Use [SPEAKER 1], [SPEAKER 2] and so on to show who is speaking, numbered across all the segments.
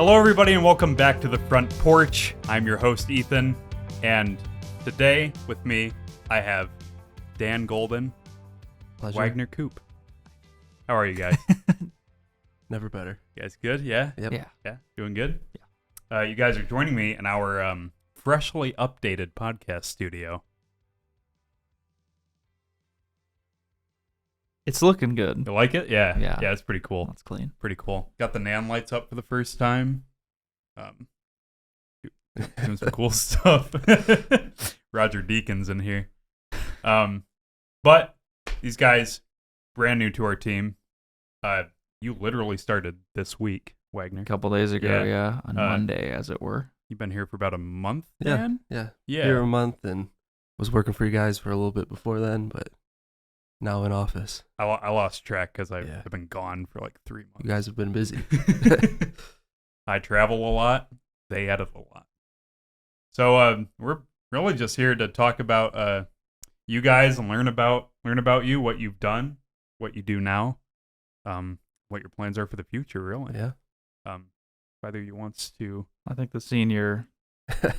[SPEAKER 1] Hello, everybody, and welcome back to the Front Porch. I'm your host, Ethan, and today with me, I have Dan Golden,
[SPEAKER 2] Pleasure.
[SPEAKER 1] Wagner Coop. How are you guys?
[SPEAKER 2] Never better.
[SPEAKER 1] You guys good? Yeah?
[SPEAKER 2] Yep.
[SPEAKER 1] Yeah? Doing good?
[SPEAKER 2] Yeah.
[SPEAKER 1] You guys are joining me in our freshly updated podcast studio.
[SPEAKER 3] It's looking good.
[SPEAKER 1] You like it? Yeah.
[SPEAKER 3] Yeah.
[SPEAKER 1] Yeah, it's pretty cool.
[SPEAKER 3] That's clean.
[SPEAKER 1] Pretty cool. Got the nan lights up for the first time. Doing some cool stuff. Roger Deacon's in here. But these guys, brand new to our team. You literally started this week, Wagner.
[SPEAKER 3] A couple days ago, on Monday, as it were.
[SPEAKER 1] You've been here for about a month,
[SPEAKER 2] Yeah.
[SPEAKER 1] Dan?
[SPEAKER 2] Yeah.
[SPEAKER 1] Yeah.
[SPEAKER 2] Here a month and was working for you guys for a little bit before then, but now in office.
[SPEAKER 1] I lost track because I've
[SPEAKER 2] Yeah.
[SPEAKER 1] been gone for like 3 months.
[SPEAKER 2] You guys have been busy.
[SPEAKER 1] I travel a lot. They edit a lot. So we're really just here to talk about you guys and learn about you, what you've done, what you do now, what your plans are for the future, really.
[SPEAKER 2] Yeah.
[SPEAKER 1] Whether you wants to.
[SPEAKER 3] I think the senior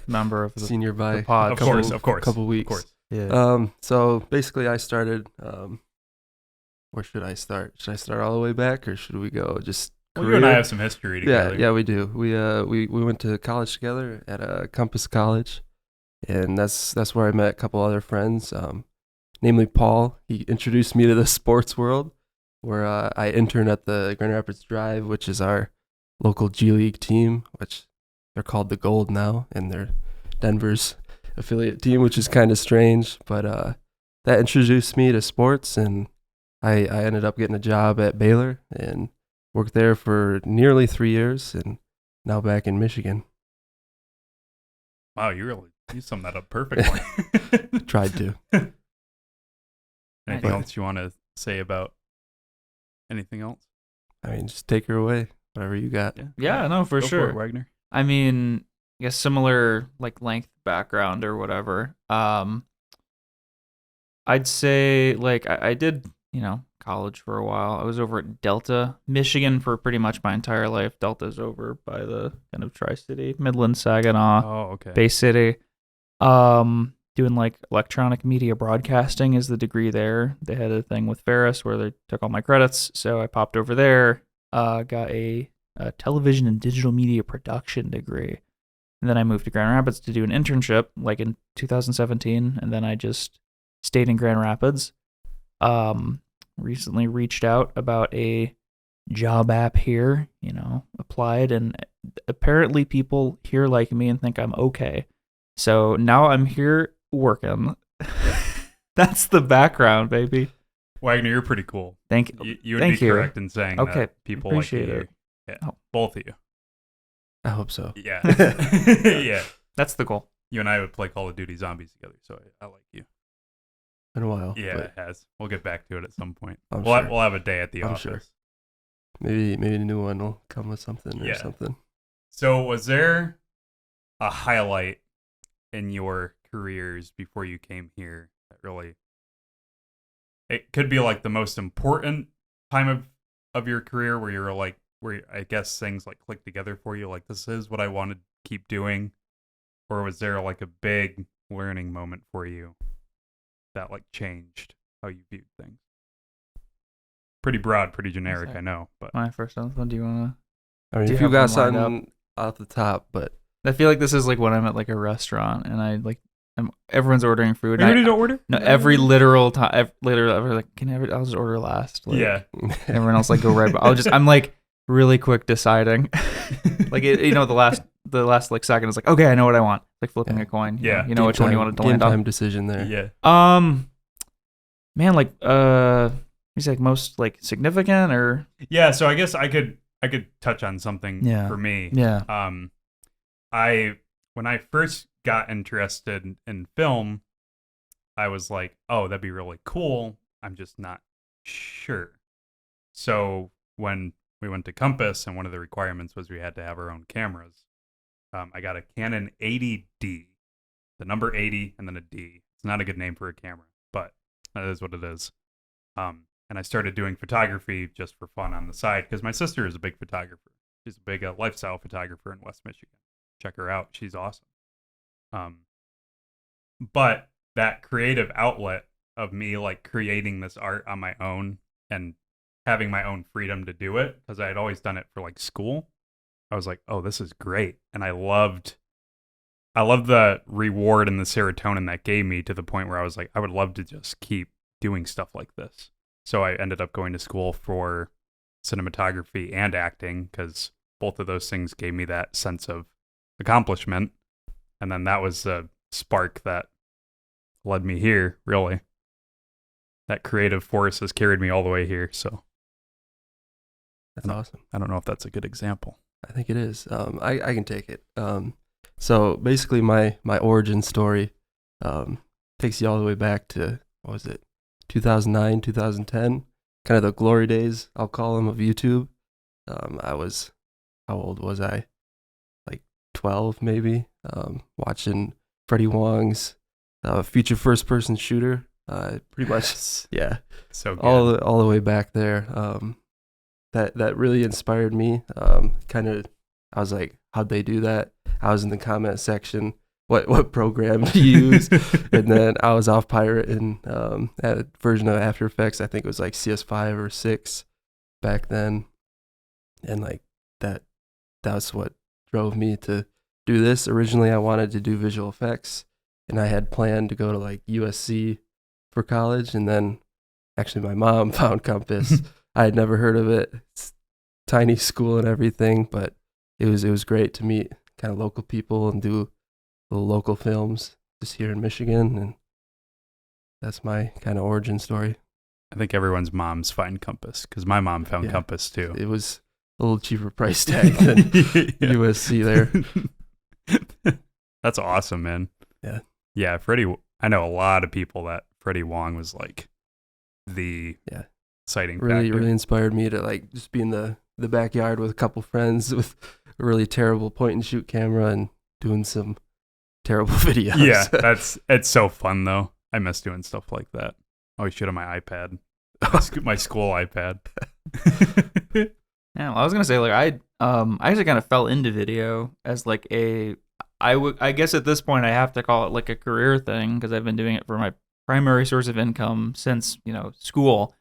[SPEAKER 3] member of the,
[SPEAKER 2] Senior by
[SPEAKER 3] the pod.
[SPEAKER 1] Of course.
[SPEAKER 2] couple weeks.
[SPEAKER 1] Of course.
[SPEAKER 3] Yeah.
[SPEAKER 2] So basically I started, where should I start? Should I start all the way back or should we go just
[SPEAKER 1] Well,
[SPEAKER 2] career?
[SPEAKER 1] you and I have some history together.
[SPEAKER 2] Yeah, we do. We went to college together at Compass College, and that's where I met a couple other friends, namely Paul. He introduced me to the sports world, where I interned at the Grand Rapids Drive, which is our local G League team, which they're called the Gold now, and they're Denver's affiliate team, which is kind of strange, but that introduced me to sports, and I ended up getting a job at Baylor and worked there for nearly 3 years, and now back in Michigan.
[SPEAKER 1] Wow, you summed that up perfectly.
[SPEAKER 2] Tried to.
[SPEAKER 1] Anything else you want to say about anything else?
[SPEAKER 2] I mean, just take her away. Whatever you got.
[SPEAKER 3] Yeah, no, for
[SPEAKER 1] Go
[SPEAKER 3] sure.
[SPEAKER 1] it, Wagner.
[SPEAKER 3] I mean, I guess similar like length background or whatever. I'd say like I did, college for a while. I was over at Delta, Michigan for pretty much my entire life. Delta's over by the kind of Tri-City, Midland, Saginaw,
[SPEAKER 1] Oh, okay.
[SPEAKER 3] Bay City. Doing like electronic media broadcasting is the degree there. They had a thing with Ferris where they took all my credits, so I popped over there. Got a television and digital media production degree. And then I moved to Grand Rapids to do an internship like in 2017, and then I just stayed in Grand Rapids. Recently reached out about a job app here, applied, and apparently people here like me and think I'm okay. So now I'm here working. That's the background, baby.
[SPEAKER 1] Wagner, you're pretty cool.
[SPEAKER 3] Thank you.
[SPEAKER 1] You would
[SPEAKER 3] Thank
[SPEAKER 1] be
[SPEAKER 3] you.
[SPEAKER 1] correct in saying
[SPEAKER 3] Okay,
[SPEAKER 1] that people
[SPEAKER 3] appreciate
[SPEAKER 1] like you.
[SPEAKER 3] it.
[SPEAKER 1] Yeah,
[SPEAKER 3] Oh.
[SPEAKER 1] both of you.
[SPEAKER 2] I hope so.
[SPEAKER 1] Yeah. Yeah.
[SPEAKER 3] That's the goal.
[SPEAKER 1] You and I would play Call of Duty Zombies together, so I like you.
[SPEAKER 2] Been a while.
[SPEAKER 1] Yeah,
[SPEAKER 2] but
[SPEAKER 1] it has. We'll get back to it at some point.
[SPEAKER 2] I'm
[SPEAKER 1] We'll
[SPEAKER 2] sure.
[SPEAKER 1] have a day at the
[SPEAKER 2] I'm
[SPEAKER 1] office.
[SPEAKER 2] sure. Maybe a new one will come with something or
[SPEAKER 1] Yeah.
[SPEAKER 2] something.
[SPEAKER 1] So was there a highlight in your careers before you came here that really, it could be like the most important time of your career where you're like, where I guess things like click together for you, like this is what I want to keep doing? Or was there like a big learning moment for you that like changed how you viewed things? Pretty broad, pretty generic, I know, but
[SPEAKER 3] My first one. Do you want
[SPEAKER 2] I mean,
[SPEAKER 3] Do you
[SPEAKER 2] if you
[SPEAKER 3] have
[SPEAKER 2] got
[SPEAKER 3] one lined
[SPEAKER 2] something off the top, but
[SPEAKER 3] to? I feel like this is like when I'm at like a restaurant and everyone's ordering food.
[SPEAKER 1] you
[SPEAKER 3] And
[SPEAKER 1] ready to order?
[SPEAKER 3] no, every literal time, literally, like, I'll just order last. Like,
[SPEAKER 1] Yeah.
[SPEAKER 3] Everyone else like go right. But I'm like really quick deciding. Like the last like second is like, okay, I know what I want. Like flipping
[SPEAKER 2] Yeah.
[SPEAKER 3] a coin.
[SPEAKER 1] Yeah.
[SPEAKER 3] You know which one you want to
[SPEAKER 2] game
[SPEAKER 3] land
[SPEAKER 2] time
[SPEAKER 3] on.
[SPEAKER 2] decision there.
[SPEAKER 1] Yeah.
[SPEAKER 3] Man, like he's like most like significant or
[SPEAKER 1] Yeah, so I guess I could touch on something
[SPEAKER 3] Yeah.
[SPEAKER 1] for me.
[SPEAKER 3] yeah.
[SPEAKER 1] When I first got interested in film, I was like, oh, that'd be really cool. I'm just not sure. So when we went to Compass and one of the requirements was we had to have our own cameras, I got a Canon 80D, the number 80 and then a D. It's not a good name for a camera, but that is what it is. And I started doing photography just for fun on the side because my sister is a big photographer. She's a big lifestyle photographer in West Michigan. Check her out. She's awesome. But that creative outlet of me like creating this art on my own and having my own freedom to do it, because I had always done it for like school. I was like, oh, this is great. And I loved the reward and the serotonin that gave me, to the point where I was like, I would love to just keep doing stuff like this. So I ended up going to school for cinematography and acting, because both of those things gave me that sense of accomplishment. And then that was the spark that led me here, really. That creative force has carried me all the way here. So
[SPEAKER 2] That's awesome.
[SPEAKER 1] I don't know if that's a good example.
[SPEAKER 2] I think it is. I can take it. So basically, my origin story takes you all the way back to, what was it, 2009, 2010, kind of the glory days, I'll call them, of YouTube. How old was I? Like 12 maybe. Watching Freddie Wong's feature first-person shooter. Pretty much, yeah.
[SPEAKER 1] So good.
[SPEAKER 2] All the way back there. That really inspired me. Kind of, I was like, how'd they do that? I was in the comment section, what program to use, and then I was off pirating at a version of After Effects. I think it was like CS5 or 6 back then, and like that's what drove me to do this. Originally, I wanted to do visual effects, and I had planned to go to like USC for college, and then actually my mom found Compass. I had never heard of it. It's tiny school and everything, but it was great to meet kind of local people and do little local films just here in Michigan, and that's my kind of origin story.
[SPEAKER 1] I think everyone's moms find Compass, because my mom found Compass too.
[SPEAKER 2] It was a little cheaper price tag than USC there.
[SPEAKER 1] That's awesome, man.
[SPEAKER 2] Yeah.
[SPEAKER 1] Yeah, Freddie, I know a lot of people that Freddie Wong was like the exciting
[SPEAKER 2] really
[SPEAKER 1] factor.
[SPEAKER 2] Really inspired me to like just be in the backyard with a couple friends with a really terrible point and shoot camera and doing some terrible videos.
[SPEAKER 1] Yeah, it's so fun though. I miss doing stuff like that. I always shoot on my iPad, my school iPad.
[SPEAKER 3] Yeah, well, I was gonna say, like, I actually kind of fell into video as like I guess at this point I have to call it like a career thing, because I've been doing it for my primary source of income since, school.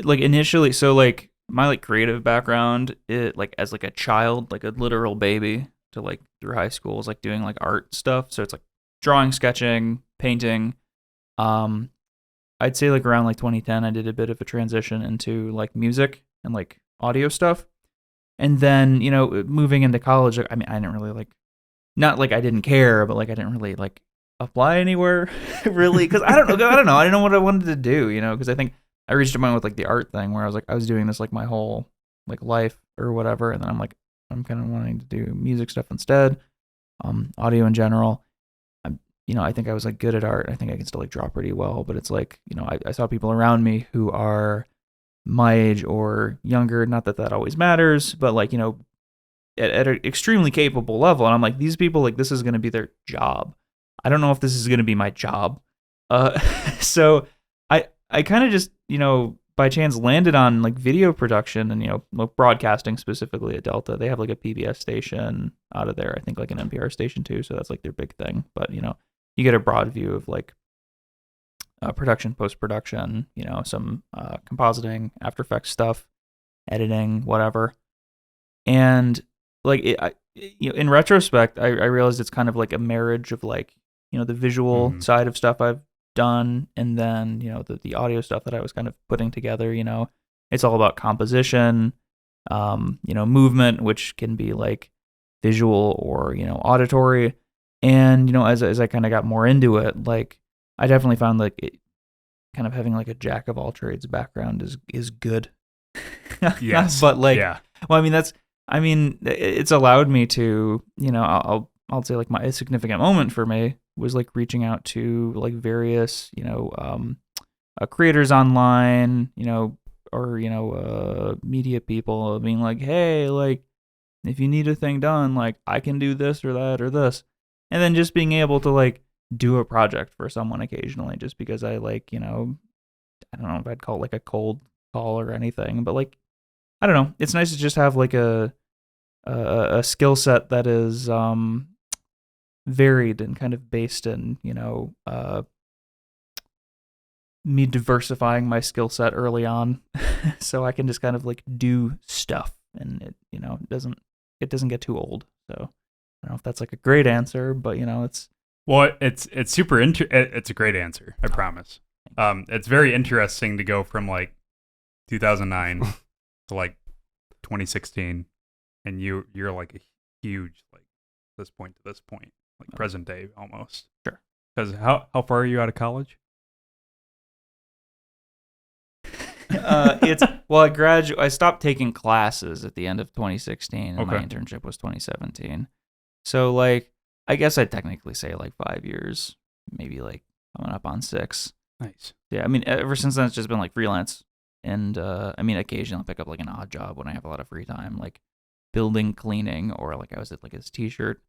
[SPEAKER 3] Like initially, so like my like creative background, it like as like a child, like a literal baby to like through high school, is like doing like art stuff. So it's like drawing, sketching, painting. I'd say like around like 2010, I did a bit of a transition into like music and like audio stuff. And then, moving into college, I mean, I didn't really like, not like I didn't care, but like I didn't really like apply anywhere really. Cause I don't know. I didn't know what I wanted to do, cause I think I reached a point with like the art thing where I was doing this like my whole like life or whatever. And then I'm like, I'm kind of wanting to do music stuff instead, audio in general. I think I was like good at art. I think I can still like draw pretty well, but it's like, I saw people around me who are my age or younger. Not that always matters, but like, at an extremely capable level. And I'm like, these people, like, this is going to be their job. I don't know if this is going to be my job. So I kind of just, by chance landed on like video production and, broadcasting specifically at Delta. They have like a PBS station out of there. I think like an NPR station too. So that's like their big thing. But, you get a broad view of like production, post-production, some compositing, After Effects stuff, editing, whatever. And like in retrospect, I realized it's kind of like a marriage of like, the visual side of stuff I've done, and then, the audio stuff that I was kind of putting together. It's all about composition, movement, which can be like visual or, auditory. And, as I kind of got more into it, like I definitely found like it, kind of having like a jack of all trades background is good.
[SPEAKER 1] Yes.
[SPEAKER 3] But like,
[SPEAKER 1] yeah.
[SPEAKER 3] Well, it's allowed me to, I'll say like a significant moment for me was like reaching out to like various, creators online, or, media people, being like, hey, like, if you need a thing done, like I can do this or that or this. And then just being able to like do a project for someone occasionally, just because I like, I don't know if I'd call it like a cold call or anything, but like I don't know. It's nice to just have like a skill set that is varied and kind of based in, me diversifying my skill set early on, so I can just kind of like do stuff, and it doesn't get too old. So I don't know if that's like a great answer, but it's
[SPEAKER 1] it's super it's a great answer, I promise. It's very interesting to go from like 2009 to like 2016, and you're like a huge like this point to this point, like present day almost.
[SPEAKER 3] Sure.
[SPEAKER 1] Because how far are you out of college?
[SPEAKER 3] I stopped taking classes at the end of 2016, and my
[SPEAKER 1] Okay.
[SPEAKER 3] internship was 2017. So like, I guess I'd technically say like 5 years, maybe like coming up on 6.
[SPEAKER 1] Nice.
[SPEAKER 3] Yeah, I mean, ever since then it's just been like freelance, and I mean, occasionally I'll pick up like an odd job when I have a lot of free time, like building, cleaning, or like I was at like this t-shirt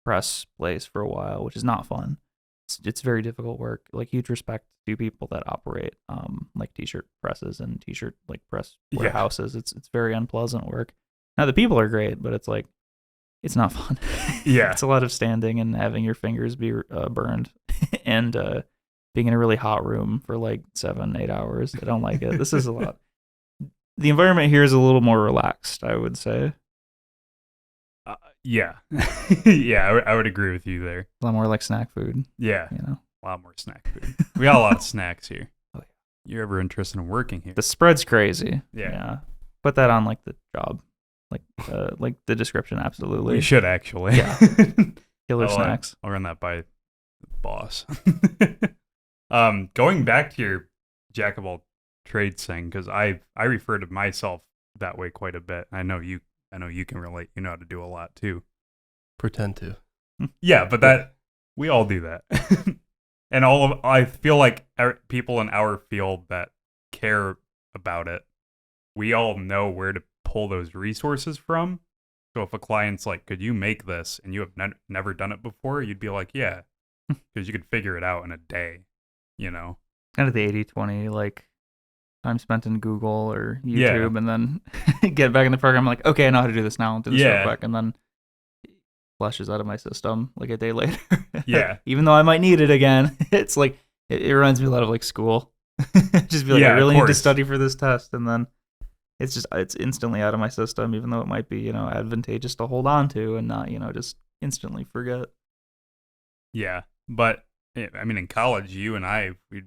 [SPEAKER 3] press place for a while, which is not fun. It's very difficult work. Like, huge respect to people that operate like t-shirt presses and t-shirt like press warehouses. It's very unpleasant work. Now the people are great, but it's like it's not fun.
[SPEAKER 1] Yeah.
[SPEAKER 3] It's a lot of standing and having your fingers be burned and being in a really hot room for like 7-8 hours. I don't like it. This is a lot. The environment here is a little more relaxed, I would say.
[SPEAKER 1] Yeah. Yeah, I would agree with you there.
[SPEAKER 3] A lot more like snack food.
[SPEAKER 1] Yeah.
[SPEAKER 3] A
[SPEAKER 1] lot more snack food. We got a lot of snacks here.
[SPEAKER 3] Oh, yeah.
[SPEAKER 1] You're ever interested in working here?
[SPEAKER 3] The spread's crazy.
[SPEAKER 1] Yeah.
[SPEAKER 3] Put that on like the job, like the description. Absolutely.
[SPEAKER 1] We should actually.
[SPEAKER 3] Yeah. Killer snacks.
[SPEAKER 1] I'll run that by the boss. Going back to your jack of all trades thing, because I refer to myself that way quite a bit. I know you can relate. You know how to do a lot too.
[SPEAKER 2] Pretend to.
[SPEAKER 1] Yeah, but we all do that. And I feel like people in our field that care about it, we all know where to pull those resources from. So if a client's like, could you make this? And you have never done it before, you'd be like, yeah, because you could figure it out in a day,
[SPEAKER 3] Kind of the 80-20, like time spent in Google or YouTube, and then get back in the program. I'm like, okay, I know how to do this now. I'll do this real quick. And then flushes out of my system like a day later.
[SPEAKER 1] Yeah.
[SPEAKER 3] Even though I might need it again. It's like, it reminds me a lot of like school. Just be like, I really need to study for this test. And then it's instantly out of my system, even though it might be, advantageous to hold on to and not, just instantly forget.
[SPEAKER 1] Yeah. But I mean, in college, you and we'd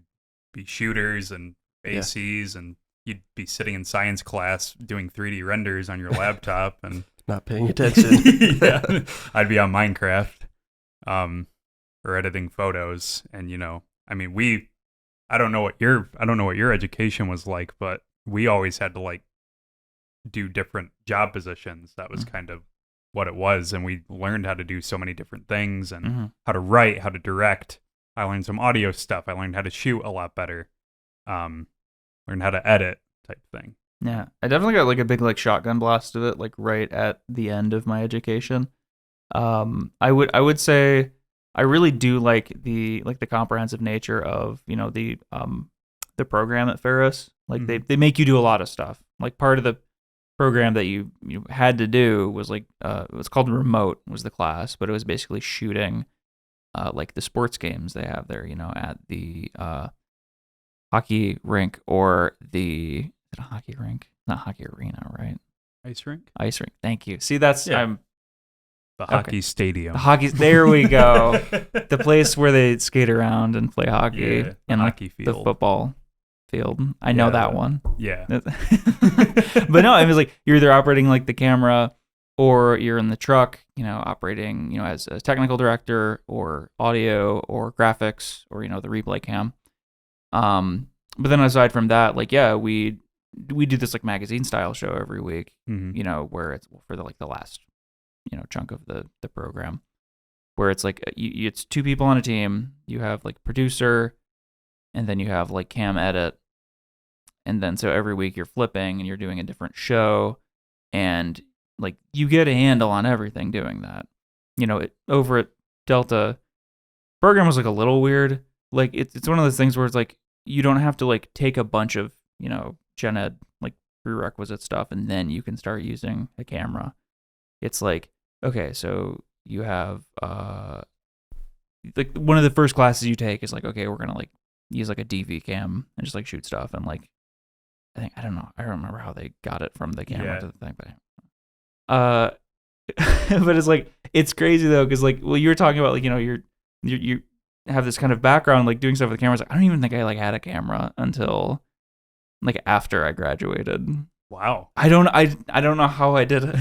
[SPEAKER 1] be shooters and ACs, and you'd be sitting in science class doing 3D renders on your laptop and
[SPEAKER 2] not paying attention.
[SPEAKER 1] Yeah. I'd be on Minecraft, or editing photos. And, I mean, I don't know what your education was like, but we always had to like do different job positions. That was kind of what it was. And we learned how to do so many different things and how to write, how to direct. I learned some audio stuff. I learned how to shoot a lot better. Learned how to edit type thing.
[SPEAKER 3] Yeah, I definitely got like a big like shotgun blast of it, like right at the end of my education. I would say I really do like the comprehensive nature of the program at Ferris. Like they make you do a lot of stuff. Like part of the program that you had to do was like it was called remote was the class, but it was basically shooting like the sports games they have there, at the hockey rink or the hockey rink, not hockey arena, right?
[SPEAKER 1] Ice rink.
[SPEAKER 3] Thank you. See, that's
[SPEAKER 1] the hockey stadium.
[SPEAKER 3] The hockey. There we go. The place where they skate around and play hockey and
[SPEAKER 1] hockey field.
[SPEAKER 3] The football field. I know that one.
[SPEAKER 1] Yeah.
[SPEAKER 3] But no, it was like you're either operating like the camera or you're in the truck, operating, as a technical director or audio or graphics or, the replay cam. But then aside from that, like, we do this like magazine style show every week, where it's for the last, chunk of the program, where it's like, it's 2 people on a team. You have like producer, and then you have like cam edit. And then so every week you're flipping and you're doing a different show, and like you get a handle on everything doing that. Over at Delta, program was like a little weird. Like it's one of those things where it's like you don't have to like take a bunch of gen ed like prerequisite stuff, and then you can start using a camera. It's like, okay, so you have like one of the first classes you take is like, okay, we're gonna like use like a DV cam and just like shoot stuff, and like I don't know, I don't remember how they got it from the camera to the thing, but but it's like, it's crazy though, because like, well, you were talking about like, you have this kind of background like doing stuff with cameras. Like, I don't even think I like had a camera until like after I graduated.
[SPEAKER 1] Wow.
[SPEAKER 3] I don't know how I did it.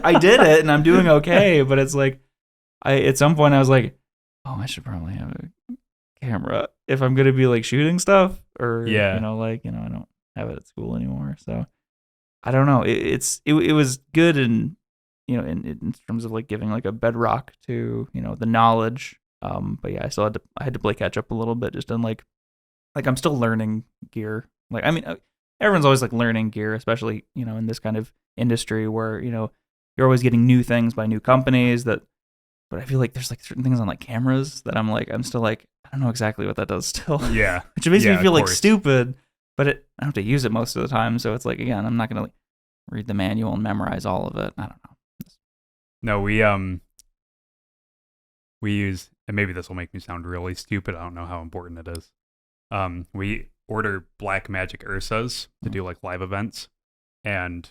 [SPEAKER 3] I did it and I'm doing okay, but it's like at some point I was like, oh, I should probably have a camera if I'm gonna be like shooting stuff, or I don't have it at school anymore. So I don't know. It was good, and in terms of like giving like a bedrock to the knowledge. But yeah, I had to play catch up a little bit, just in like I'm still learning gear. Like, I mean, everyone's always like learning gear, especially in this kind of industry where you're always getting new things by new companies. But I feel like there's like certain things on like cameras that I'm still like, I don't know exactly what that does still.
[SPEAKER 1] Yeah.
[SPEAKER 3] Which makes me feel like
[SPEAKER 1] course.
[SPEAKER 3] stupid, but I don't have to use it most of the time. So it's like, again, I'm not gonna like read the manual and memorize all of it. I don't know.
[SPEAKER 1] No, we use, and maybe this will make me sound really stupid. I don't know how important it is. We order Black Magic Ursas to do like live events, and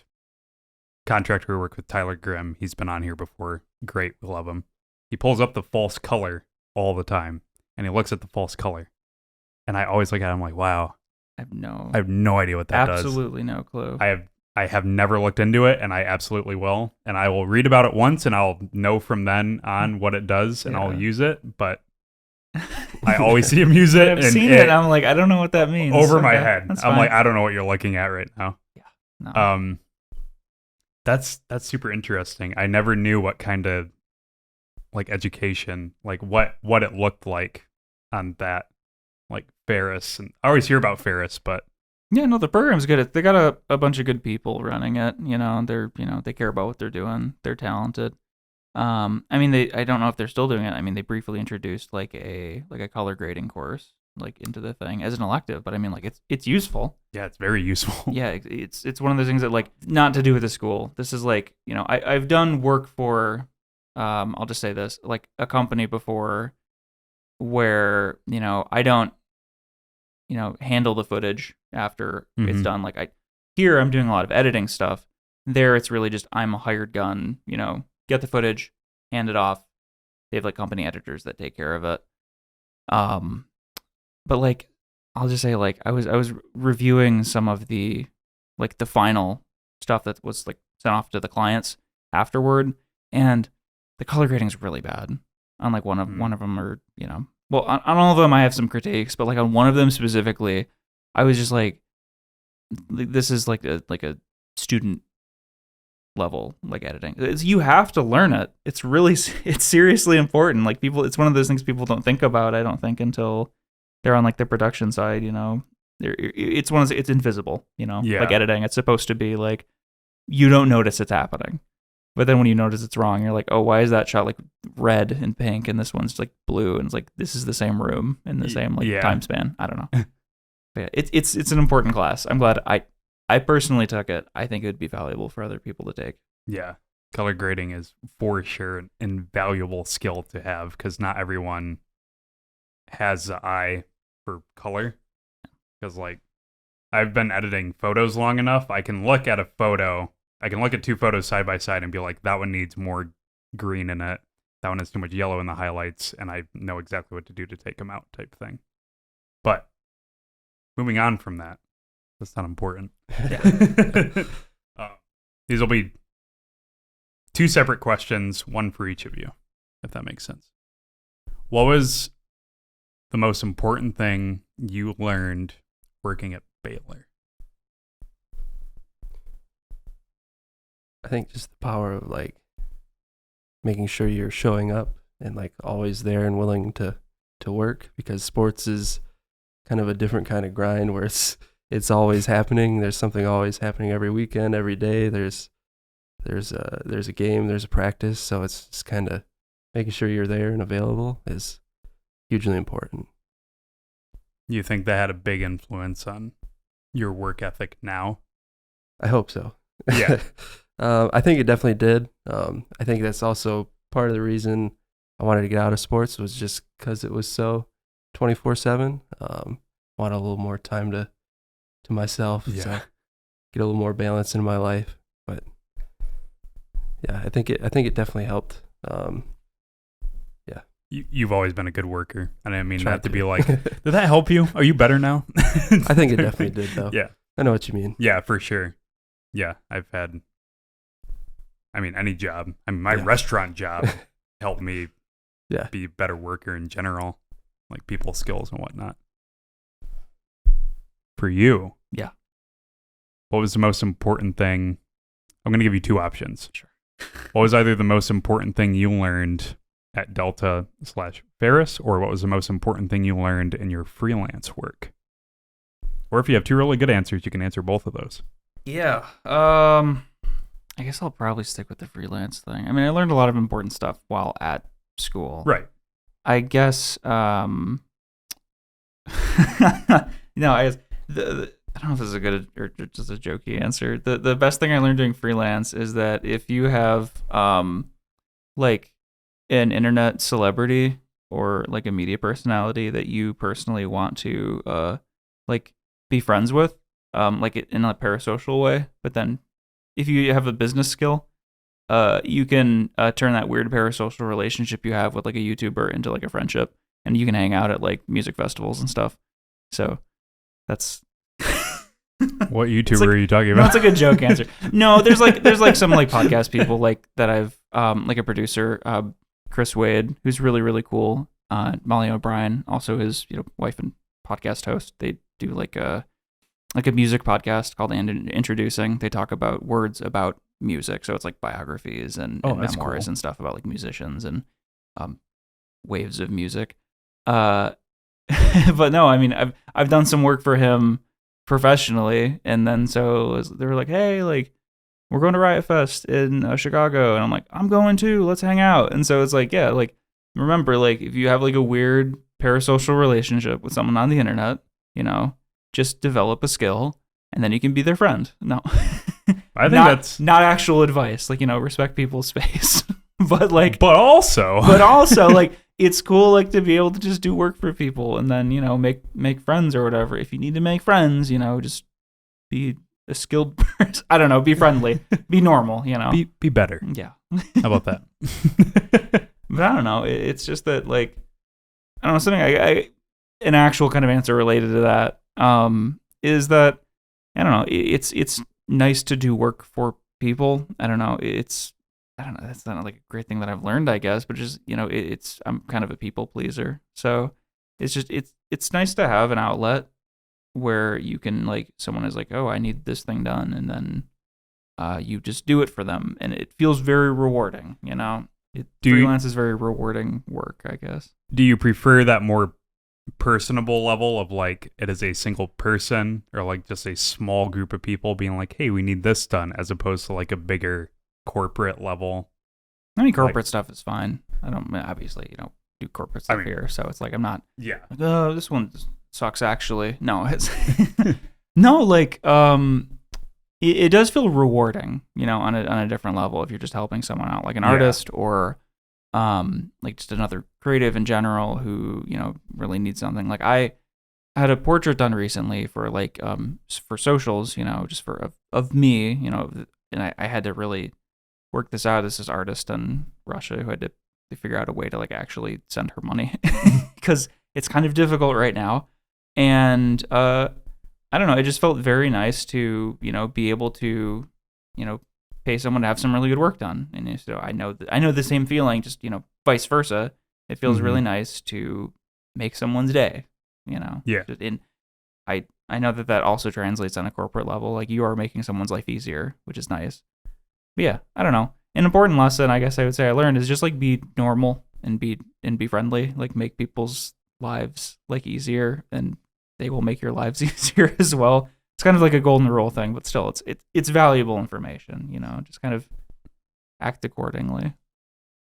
[SPEAKER 1] contractor we work with, Tyler Grimm. He's been on here before. Great, we love him. He pulls up the false color all the time, and he looks at the false color, and I always look at him like, wow, I have no idea what that does.
[SPEAKER 3] Absolutely no clue.
[SPEAKER 1] I have never looked into it, and I absolutely will. And I will read about it once, and I'll know from then on what it does, and I'll use it. But I always see him use it.
[SPEAKER 3] I've seen it, and I'm like, I don't know what that means.
[SPEAKER 1] Over my head. I'm like, I don't know what you're looking at right now.
[SPEAKER 3] Yeah. No.
[SPEAKER 1] That's super interesting. I never knew what kind of like education, like what it looked like on that, like Ferris. And I always hear about Ferris, but
[SPEAKER 3] yeah, no, the program's good. They got a bunch of good people running it. They're they care about what they're doing. They're talented. I mean, I don't know if they're still doing it. I mean, they briefly introduced like a color grading course like into the thing as an elective, but I mean, like it's useful.
[SPEAKER 1] Yeah, it's very useful.
[SPEAKER 3] Yeah, it's one of those things that like not to do with the school. This is like I've done work for I'll just say this, like a company before where I don't handle the footage after it's done. Like I'm doing a lot of editing stuff. There, it's really just I'm a hired gun. Get the footage, hand it off. They have like company editors that take care of it. But like I'll just say like I was reviewing some of the like the final stuff that was like sent off to the clients afterward, and the color grading's really bad. On like one of them, or well, on all of them I have some critiques, but like on one of them specifically, I was just like, this is like a student level like editing. You have to learn it. It's seriously important. Like it's one of those things people don't think about, I don't think, until they're on like the production side. It's it's invisible. Like editing, it's supposed to be like you don't notice it's happening. But then when you notice it's wrong, you're like, oh, why is that shot like red and pink and this one's like blue? And it's like, this is the same room in the same like time span. I don't know. But yeah, it's an important class. I'm glad I personally took it. I think it would be valuable for other people to take.
[SPEAKER 1] Yeah. Color grading is for sure an invaluable skill to have, because not everyone has an eye for color. Because like I've been editing photos long enough, I can look at a photo. I can look at two photos side by side and be like, that one needs more green in it. That one has too much yellow in the highlights, and I know exactly what to do to take them out, type thing. But moving on from that, that's not important. Yeah. These will be two separate questions, one for each of you, if that makes sense. What was the most important thing you learned working at Baylor?
[SPEAKER 2] I think just the power of like making sure you're showing up and like always there and willing to work, because sports is kind of a different kind of grind where it's always happening. There's something always happening every weekend, every day. There's a game, there's a practice. So it's just kind of making sure you're there and available is hugely important.
[SPEAKER 1] You think that had a big influence on your work ethic now?
[SPEAKER 2] I hope so.
[SPEAKER 1] Yeah.
[SPEAKER 2] I think it definitely did. I think that's also part of the reason I wanted to get out of sports was just because it was so 24/7. Want a little more time to myself.
[SPEAKER 1] Yeah.
[SPEAKER 2] So get a little more balance in my life. But yeah, I think it definitely helped.
[SPEAKER 1] You've always been a good worker. I didn't mean
[SPEAKER 2] Tried
[SPEAKER 1] that to
[SPEAKER 2] to.
[SPEAKER 1] be like, did that help you? Are you better now?
[SPEAKER 2] I think it definitely did, though.
[SPEAKER 1] Yeah.
[SPEAKER 2] I know what you mean.
[SPEAKER 1] Yeah, for sure. Yeah, I've had, any job. My
[SPEAKER 2] Yeah.
[SPEAKER 1] restaurant job helped me
[SPEAKER 2] Yeah.
[SPEAKER 1] be a better worker in general, like people skills and whatnot. For you.
[SPEAKER 3] Yeah.
[SPEAKER 1] What was the most important thing? I'm going to give you two options.
[SPEAKER 3] Sure.
[SPEAKER 1] What was either the most important thing you learned at Delta/Ferris, or what was the most important thing you learned in your freelance work? Or if you have two really good answers, you can answer both of those.
[SPEAKER 3] Yeah. I guess I'll probably stick with the freelance thing. I mean, I learned a lot of important stuff while at school.
[SPEAKER 1] Right.
[SPEAKER 3] I guess. I guess I don't know if this is a good or just a jokey answer. The best thing I learned doing freelance is that if you have like an internet celebrity or like a media personality that you personally want to like be friends with, like in a parasocial way, but then if you have a business skill, you can turn that weird parasocial relationship you have with like a YouTuber into like a friendship, and you can hang out at like music festivals and stuff. So that's
[SPEAKER 1] What YouTuber are you talking about?
[SPEAKER 3] That's a good joke answer. No, there's like some like podcast people like that I've like a producer, Chris Wade, who's really, really cool. Molly O'Brien, also his wife and podcast host. They do like a music podcast called Introducing. They talk about words about music, so it's like biographies and
[SPEAKER 1] that's
[SPEAKER 3] memoirs
[SPEAKER 1] cool.
[SPEAKER 3] and stuff about like musicians and waves of music. But no, I mean I've done some work for him professionally, and then so they were like, hey, like we're going to Riot Fest in Chicago, and I'm like, I'm going too, let's hang out. And so it's like, yeah, like remember, like if you have like a weird parasocial relationship with someone on the internet, just develop a skill and then you can be their friend. No,
[SPEAKER 1] I think that's
[SPEAKER 3] not actual advice, like respect people's space. but
[SPEAKER 1] also
[SPEAKER 3] like it's cool like to be able to just do work for people and then make friends or whatever. If you need to make friends, just be a skilled person. I don't know, be friendly, be normal,
[SPEAKER 1] be better.
[SPEAKER 3] Yeah.
[SPEAKER 1] How about that?
[SPEAKER 3] But I don't know, it's just that like I don't know, something I an actual kind of answer related to that is that I don't know, it's nice to do work for people. I don't know, that's not like a great thing that I've learned, I guess, but just, I'm kind of a people pleaser. So it's just, it's nice to have an outlet where you can like, someone is like, oh, I need this thing done. And then you just do it for them. And it feels very rewarding, freelance is very rewarding work, I guess.
[SPEAKER 1] Do you prefer that more personable level of like it is a single person or like just a small group of people being like, hey, we need this done, as opposed to like a bigger corporate level?
[SPEAKER 3] I mean, corporate stuff is fine. I don't obviously, do corporate stuff here, so it's like I'm not.
[SPEAKER 1] Yeah.
[SPEAKER 3] Like, oh, this one sucks. Actually, no, it's no. Like, it does feel rewarding, on a different level if you're just helping someone out, like an artist or, like just another creative in general who really needs something. Like I had a portrait done recently for like for socials, just for of me, and I had to really work this out. This artist in Russia who had to figure out a way to like actually send her money because it's kind of difficult right now. And I don't know, it just felt very nice to be able to pay someone to have some really good work done. And so I know the same feeling, just vice versa. It feels really nice to make someone's day.
[SPEAKER 1] Yeah.
[SPEAKER 3] And I know that also translates on a corporate level. Like you are making someone's life easier, which is nice. But yeah, I don't know. An important lesson I guess I would say I learned is just like be normal and be friendly. Like make people's lives like easier, and they will make your lives easier as well. It's kind of like a golden rule thing, but still, it's valuable information. Just kind of act accordingly.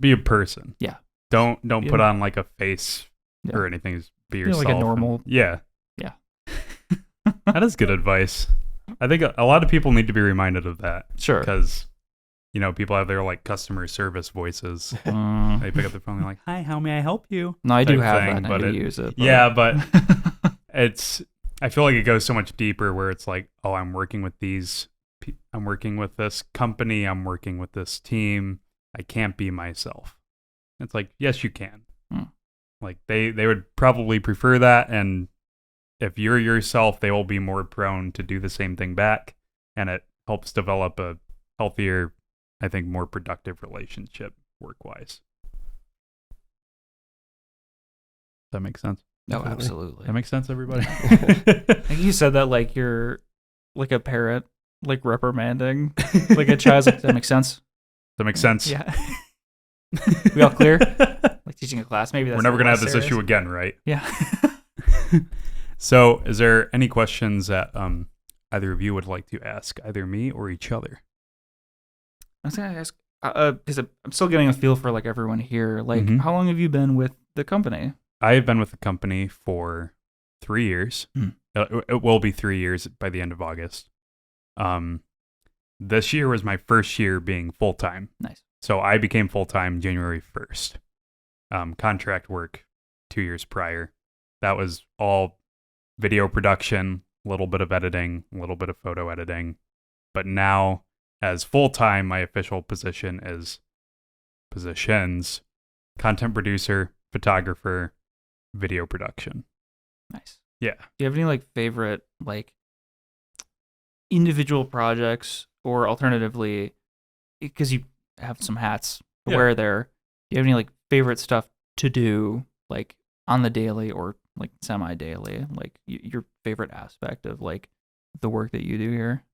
[SPEAKER 1] Be a person.
[SPEAKER 3] Yeah.
[SPEAKER 1] Don't put on like a face
[SPEAKER 3] Yeah.
[SPEAKER 1] or anything. Just be yourself.
[SPEAKER 3] Like a normal.
[SPEAKER 1] Yeah.
[SPEAKER 3] Yeah.
[SPEAKER 1] That is good advice. I think a lot of people need to be reminded of that
[SPEAKER 3] Sure.
[SPEAKER 1] because, people have their like customer service voices. They pick up the phone and they're like, "Hi, how may I help you?"
[SPEAKER 3] No, I do
[SPEAKER 1] type
[SPEAKER 3] have
[SPEAKER 1] thing,
[SPEAKER 3] that. And I
[SPEAKER 1] but
[SPEAKER 3] do
[SPEAKER 1] it-
[SPEAKER 3] use it.
[SPEAKER 1] Yeah, but I feel like it goes so much deeper where it's like, oh, I'm working with I'm working with this company, I'm working with this team. I can't be myself. It's like, yes, you can. Like they would probably prefer that, and if you're yourself, they will be more prone to do the same thing back, and it helps develop a healthier, I think, more productive relationship work-wise. Does that make sense?
[SPEAKER 3] No,
[SPEAKER 2] Definitely.
[SPEAKER 3] absolutely.
[SPEAKER 1] That makes sense, everybody?
[SPEAKER 3] I think you said that like you're like a parent, like reprimanding like a child. Like, that makes sense.
[SPEAKER 1] Does that make sense?
[SPEAKER 3] Yeah. We all clear? Like teaching a class, maybe that's
[SPEAKER 1] We're never
[SPEAKER 3] a
[SPEAKER 1] going to
[SPEAKER 3] little
[SPEAKER 1] have this
[SPEAKER 3] serious.
[SPEAKER 1] issue again, right?
[SPEAKER 3] Yeah.
[SPEAKER 1] So, is there any questions that either of you would like to ask either me or each other?
[SPEAKER 3] I was gonna ask because I'm still getting a feel for like everyone here. Like,
[SPEAKER 1] Mhm.
[SPEAKER 3] how long have you been with the company?
[SPEAKER 1] I have been with the company for 3 years. It will be 3 years by the end of August. This year was my first year being full-time.
[SPEAKER 3] Nice.
[SPEAKER 1] So I became full-time January 1st. Contract work 2 years prior. That was all video production, a little bit of editing, a little bit of photo editing. But now, as full-time, my official position is content producer, photographer, video production.
[SPEAKER 3] Nice.
[SPEAKER 1] Yeah.
[SPEAKER 3] Do you have any like favorite like individual projects, or alternatively, because you have some hats to
[SPEAKER 1] Yeah.
[SPEAKER 3] wear there, do you have any like favorite stuff to do like on the daily or like semi-daily, like your favorite aspect of like the work that you do here?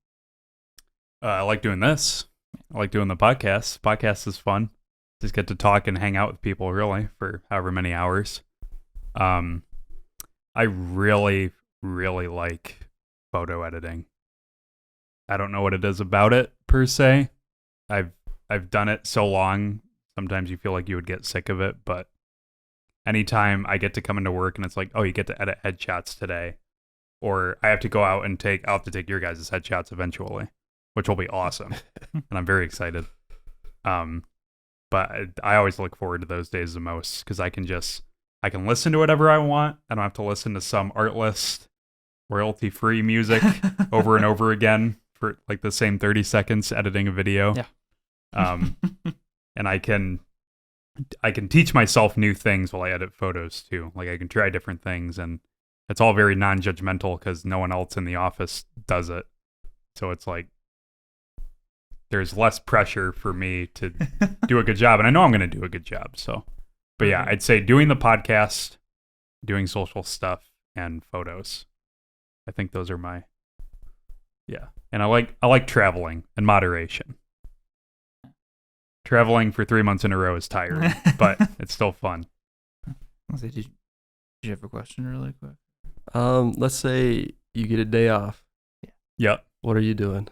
[SPEAKER 1] I like doing this. I like doing the podcast. Podcast is fun. Just get to talk and hang out with people really for however many hours. I really, really like photo editing. I don't know what it is about it per se. I've done it so long. Sometimes you feel like you would get sick of it, but anytime I get to come into work and it's like, oh, you get to edit headshots today, or I have to go out and I'll have to take your guys' headshots eventually, which will be awesome. And I'm very excited. But I always look forward to those days the most because I can listen to whatever I want. I don't have to listen to some Artlist royalty-free music over and over again for like the same 30 seconds editing a video.
[SPEAKER 3] Yeah.
[SPEAKER 1] And I can teach myself new things while I edit photos too. Like I can try different things, and it's all very non-judgmental because no one else in the office does it. So it's like there's less pressure for me to do a good job, and I know I'm going to do a good job. So, but yeah, I'd say doing the podcast, doing social stuff, and photos. I think those are my and I like traveling in moderation. Traveling for 3 months in a row is tiring, but it's still fun.
[SPEAKER 3] Did you have a question really quick?
[SPEAKER 2] Let's say you get a day off.
[SPEAKER 1] Yep.
[SPEAKER 2] What are you doing?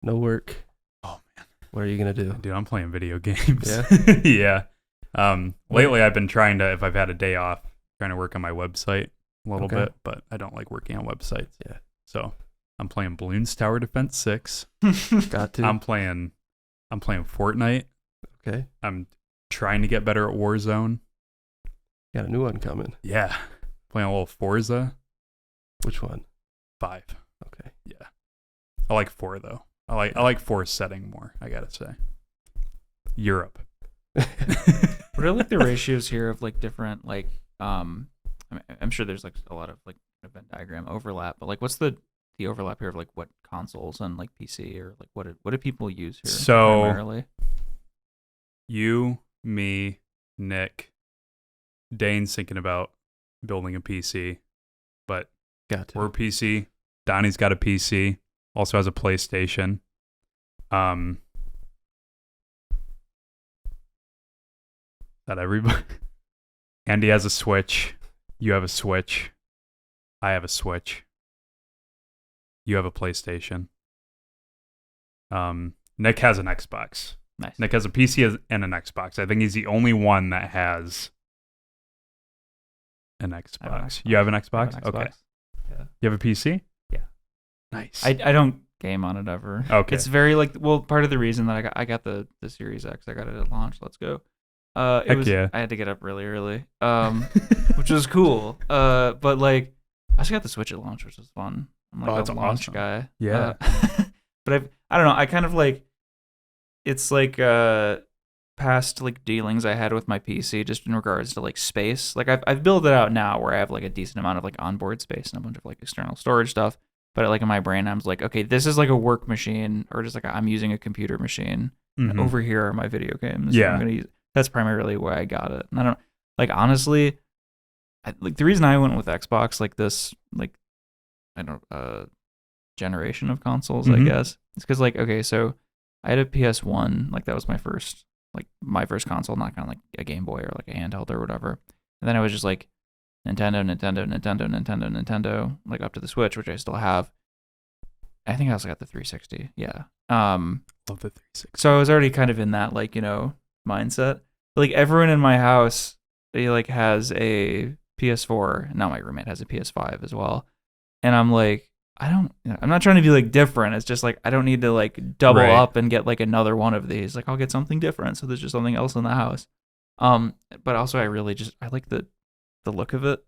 [SPEAKER 2] No work.
[SPEAKER 1] Oh man.
[SPEAKER 2] What are you gonna do?
[SPEAKER 1] Dude, I'm playing video games.
[SPEAKER 2] Yeah?
[SPEAKER 1] Yeah. Lately I've been trying to, if I've had a day off, trying to work on my website a little
[SPEAKER 2] Okay.
[SPEAKER 1] bit, but I don't like working on websites.
[SPEAKER 2] Yeah.
[SPEAKER 1] So I'm playing Bloons Tower Defense 6.
[SPEAKER 2] Got to.
[SPEAKER 1] I'm playing Fortnite.
[SPEAKER 2] Okay.
[SPEAKER 1] I'm trying to get better at Warzone.
[SPEAKER 2] Got a new one coming.
[SPEAKER 1] Yeah. Playing a little Forza
[SPEAKER 2] Which one?
[SPEAKER 1] 5.
[SPEAKER 2] Okay.
[SPEAKER 1] Yeah. I like 4 though. I like 4's setting more, I gotta say. Europe.
[SPEAKER 3] What are like the ratios here of like different like I'm sure there's like a lot of like Venn diagram overlap, but like what's the overlap here of like what consoles and like PC, or like what do people use here
[SPEAKER 1] So-
[SPEAKER 3] primarily?
[SPEAKER 1] You, me, Nick, Dane's thinking about building a PC, but
[SPEAKER 2] Got to.
[SPEAKER 1] we're PC. Donnie's got a PC, also has a PlayStation. That everybody. Andy has a Switch. You have a Switch. I have a Switch. You have a PlayStation. Nick has an Xbox.
[SPEAKER 3] Nice.
[SPEAKER 1] Nick has a PC and an Xbox. I think he's the only one that has an
[SPEAKER 3] I have an
[SPEAKER 1] Xbox.
[SPEAKER 3] Xbox.
[SPEAKER 1] You have an
[SPEAKER 3] I have
[SPEAKER 1] Xbox?
[SPEAKER 3] an
[SPEAKER 1] Okay.
[SPEAKER 3] Xbox. Yeah.
[SPEAKER 1] You have a PC?
[SPEAKER 3] Yeah.
[SPEAKER 1] Nice.
[SPEAKER 3] I don't game on it ever.
[SPEAKER 1] Okay.
[SPEAKER 3] It's very like, well, part of the reason that I got the Series X, I got it at launch. Let's go.
[SPEAKER 1] Yeah.
[SPEAKER 3] I had to get up really early, which was cool. But like, I also got the Switch at launch, which was fun. I'm like
[SPEAKER 1] that's
[SPEAKER 3] a launch
[SPEAKER 1] awesome.
[SPEAKER 3] guy.
[SPEAKER 1] Yeah.
[SPEAKER 3] But I don't know. I kind of like, it's like past like dealings I had with my PC just in regards to like space. Like I've built it out now where I have like a decent amount of like onboard space and a bunch of like external storage stuff. But like in my brain, I'm like, okay, this is like a work machine, or just like I'm using a computer machine.
[SPEAKER 1] Mhm.
[SPEAKER 3] Over here are my video games.
[SPEAKER 1] Yeah.
[SPEAKER 3] I'm gonna use. That's primarily why I got it. And I don't like, honestly, like the reason I went with Xbox, like this, like I don't generation of consoles, I
[SPEAKER 1] Mhm.
[SPEAKER 3] guess, it's because like, okay, so I had a PS1, like that was my first console, not kind of like a Game Boy or like a handheld or whatever. And then I was just like Nintendo, like up to the Switch, which I still have. I think I also got the 360. Yeah.
[SPEAKER 1] Love the 360.
[SPEAKER 3] So I was already kind of in that like, mindset. But, like everyone in my house, they like has a PS4. Now my roommate has a PS5 as well. And I'm like, I'm not trying to be like different. It's just like I don't need to like double
[SPEAKER 1] Right.
[SPEAKER 3] up and get like another one of these. Like I'll get something different, so there's just something else in the house. But also I like the look of it,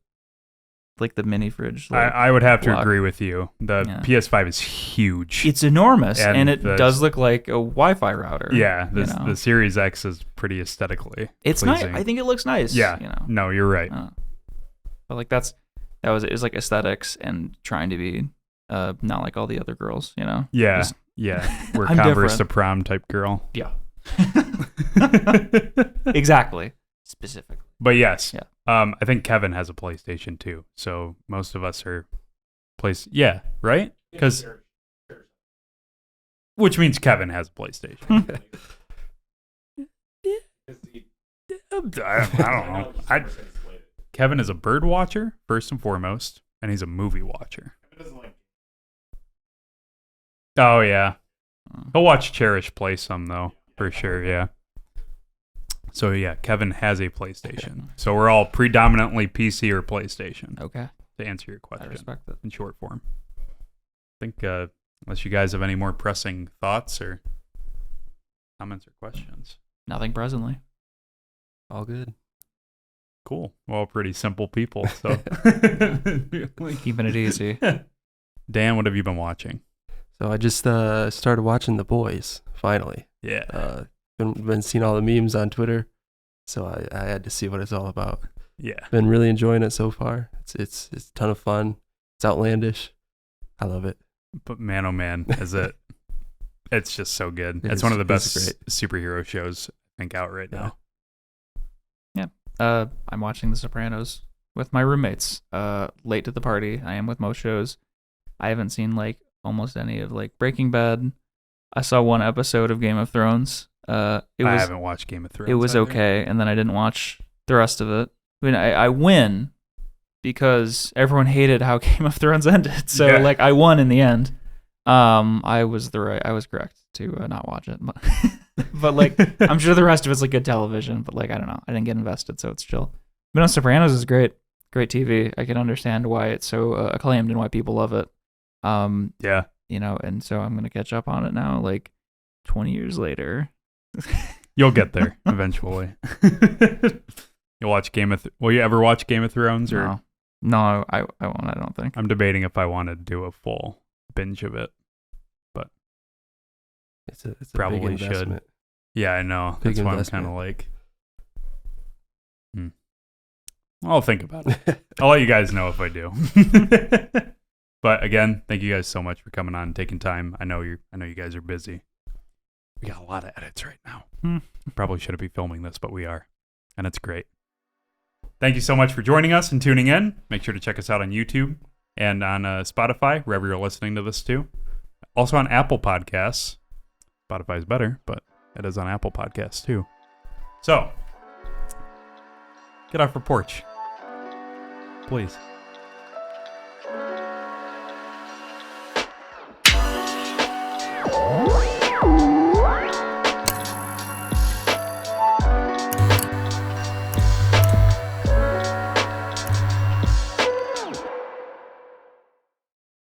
[SPEAKER 3] like the mini fridge. Like,
[SPEAKER 1] I would have to
[SPEAKER 3] block.
[SPEAKER 1] agree with you. The
[SPEAKER 3] Yeah.
[SPEAKER 1] PS5 is huge.
[SPEAKER 3] It's enormous,
[SPEAKER 1] And
[SPEAKER 3] and it
[SPEAKER 1] the-
[SPEAKER 3] does look like a Wi-Fi router.
[SPEAKER 1] yeah,
[SPEAKER 3] you know?
[SPEAKER 1] the Series X is pretty aesthetically
[SPEAKER 3] It's nice.
[SPEAKER 1] pleasing.
[SPEAKER 3] I think it looks nice.
[SPEAKER 1] Yeah. No, you're right.
[SPEAKER 3] But like it was like aesthetics and trying to be not like all the other girls.
[SPEAKER 1] Yeah,
[SPEAKER 3] Just-
[SPEAKER 1] yeah. We're
[SPEAKER 3] I'm
[SPEAKER 1] Converse
[SPEAKER 3] different.
[SPEAKER 1] to prom type girl.
[SPEAKER 3] Yeah. Exactly. Specifically.
[SPEAKER 1] But yes,
[SPEAKER 3] Yeah.
[SPEAKER 1] I think Kevin has a PlayStation too. So most of us are Yeah, right? Because which means Kevin has a PlayStation. I don't know. Kevin is a bird watcher first and foremost, and he's a movie watcher. Oh yeah, he'll watch Cherish play some though, for sure. Yeah. So yeah, Kevin has a PlayStation. So we're all predominantly PC or PlayStation.
[SPEAKER 3] Okay.
[SPEAKER 1] To answer your
[SPEAKER 3] I
[SPEAKER 1] question
[SPEAKER 3] respect it.
[SPEAKER 1] in short form. I think unless you guys have any more pressing thoughts or comments or questions.
[SPEAKER 3] Nothing presently.
[SPEAKER 2] All good.
[SPEAKER 1] Cool. Well, pretty simple people. So
[SPEAKER 3] Keeping it easy.
[SPEAKER 1] Dan, what have you been watching?
[SPEAKER 2] So I just started watching The Boys finally.
[SPEAKER 1] Yeah.
[SPEAKER 2] Been seeing all the memes on Twitter, so I had to see what it's all about.
[SPEAKER 1] Yeah.
[SPEAKER 2] Been really enjoying it so far. It's a ton of fun. It's outlandish. I love it.
[SPEAKER 1] But man, oh man, is it? It's just so good. It's
[SPEAKER 2] It
[SPEAKER 1] one
[SPEAKER 2] is-
[SPEAKER 1] of the
[SPEAKER 2] it's
[SPEAKER 1] best superhero shows I think out right now.
[SPEAKER 3] I'm watching The Sopranos with my roommates. Late to the party. I am with most shows. I haven't seen like almost any of like Breaking Bad. I saw one episode of Game of Thrones. I
[SPEAKER 1] haven't watched Game of Thrones.
[SPEAKER 3] It was
[SPEAKER 1] either.
[SPEAKER 3] okay, and then I didn't watch the rest of it. I mean, I win because everyone hated how Game of Thrones ended. So
[SPEAKER 1] Yeah.
[SPEAKER 3] like I won in the end. I was correct to not watch it, but like I'm sure the rest of it's like good television. But like I don't know, I didn't get invested, so it's chill. But no, Sopranos is great TV. I can understand why it's so acclaimed and why people love it.
[SPEAKER 1] Yeah.
[SPEAKER 3] And so I'm gonna catch up on it now, like 20 years later.
[SPEAKER 1] You'll get there eventually. You'll watch Will you ever watch Game of Thrones? Or
[SPEAKER 3] No, I won't. I don't think.
[SPEAKER 1] I'm debating if I want to do a full binge of it.
[SPEAKER 2] It's a
[SPEAKER 1] Probably
[SPEAKER 2] big
[SPEAKER 1] should.
[SPEAKER 2] investment.
[SPEAKER 1] Yeah, I know.
[SPEAKER 2] Big
[SPEAKER 1] That's why I'm
[SPEAKER 2] investment.
[SPEAKER 1] kind of like. I'll think about it. I'll let you guys know if I do. But again, thank you guys so much for coming on and taking time. I know you guys are busy. We got a lot of edits right now. Probably shouldn't be filming this, but we are. And it's great. Thank you so much for joining us and tuning in. Make sure to check us out on YouTube and on Spotify, wherever you're listening to this too. Also on Apple Podcasts. Spotify is better, but it is on Apple Podcasts too. So, get off your porch. Please.